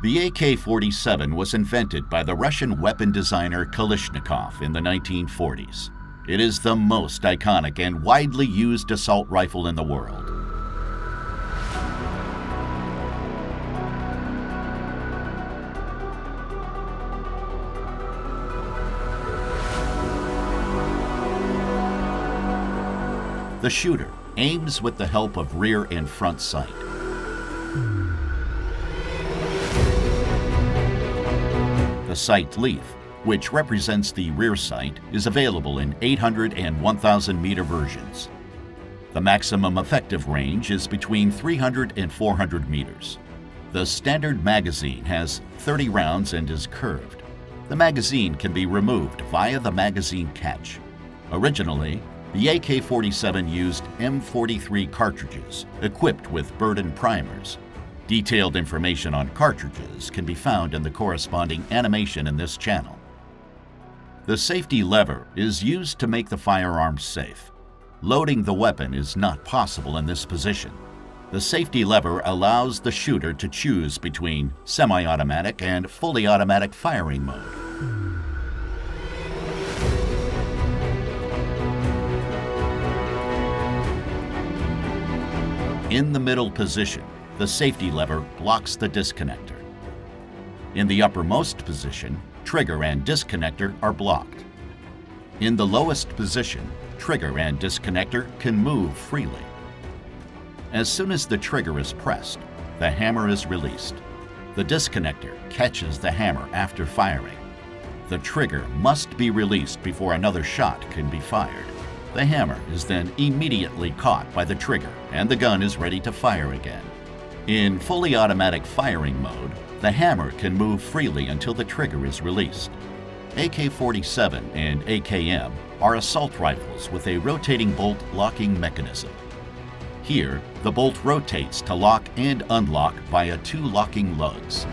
The AK-47 was invented by the Russian weapon designer Kalashnikov in the 1940s. It is the most iconic and widely used assault rifle in the world. The shooter aims with the help of rear and front sight. The sight leaf, which represents the rear sight, is available in 800 and 1,000 meter versions. The maximum effective range is between 300 and 400 meters. The standard magazine has 30 rounds and is curved. The magazine can be removed via the magazine catch. Originally, the AK-47 used M43 cartridges equipped with Burden primers. Detailed information on cartridges can be found in the corresponding animation in this channel. The safety lever is used to make the firearm safe. Loading the weapon is not possible in this position. The safety lever allows the shooter to choose between semi-automatic and fully automatic firing mode. In the middle position, the safety lever blocks the disconnector. In the uppermost position, trigger and disconnector are blocked. In the lowest position, trigger and disconnector can move freely. As soon as the trigger is pressed, the hammer is released. The disconnector catches the hammer after firing. The trigger must be released before another shot can be fired. The hammer is then immediately caught by the trigger and the gun is ready to fire again. In fully automatic firing mode, the hammer can move freely until the trigger is released. AK-47 and AKM are assault rifles with a rotating bolt locking mechanism. Here, the bolt rotates to lock and unlock via two locking lugs.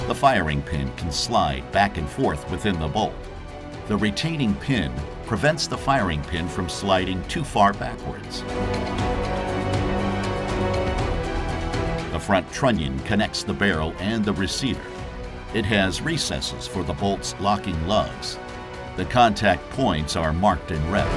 The firing pin can slide back and forth within the bolt. The retaining pin prevents the firing pin from sliding too far backwards. The front trunnion connects the barrel and the receiver. It has recesses for the bolt's locking lugs. The contact points are marked in red.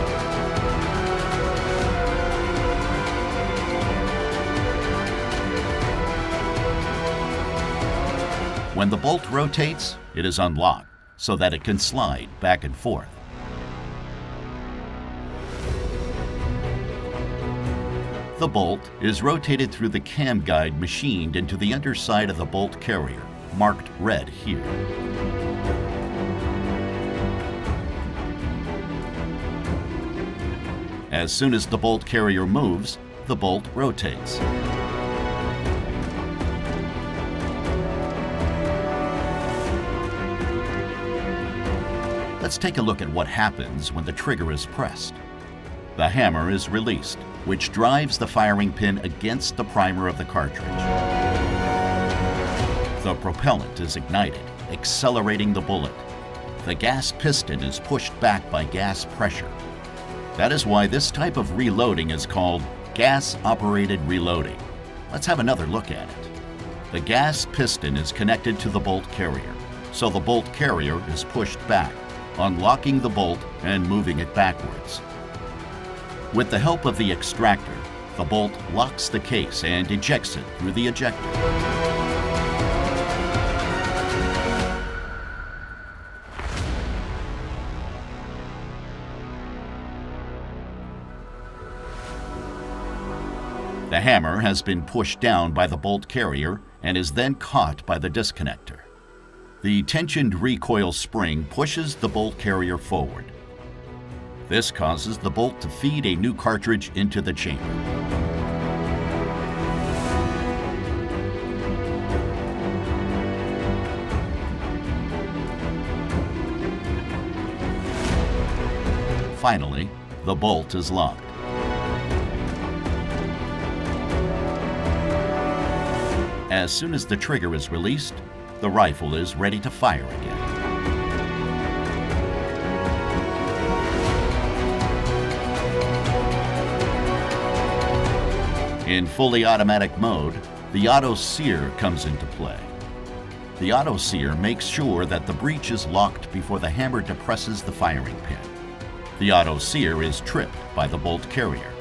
When the bolt rotates, it is unlocked so that it can slide back and forth. The bolt is rotated through the cam guide machined into the underside of the bolt carrier, marked red here. As soon as the bolt carrier moves, the bolt rotates. Let's take a look at what happens when the trigger is pressed. The hammer is released, which drives the firing pin against the primer of the cartridge. The propellant is ignited, accelerating the bullet. The gas piston is pushed back by gas pressure. That is why this type of reloading is called gas-operated reloading. Let's have another look at it. The gas piston is connected to the bolt carrier, so the bolt carrier is pushed back, unlocking the bolt and moving it backwards. With the help of the extractor, the bolt locks the case and ejects it through the ejector. The hammer has been pushed down by the bolt carrier and is then caught by the disconnector. The tensioned recoil spring pushes the bolt carrier forward. This causes the bolt to feed a new cartridge into the chamber. Finally, the bolt is locked. As soon as the trigger is released, the rifle is ready to fire again. In fully automatic mode, the auto sear comes into play. The auto sear makes sure that the breech is locked before the hammer depresses the firing pin. The auto sear is tripped by the bolt carrier.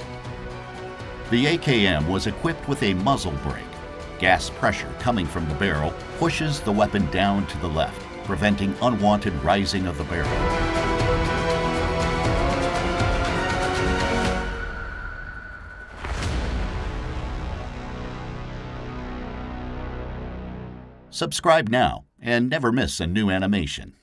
The AKM was equipped with a muzzle brake. Gas pressure coming from the barrel pushes the weapon down to the left, preventing unwanted rising of the barrel. Subscribe now and never miss a new animation.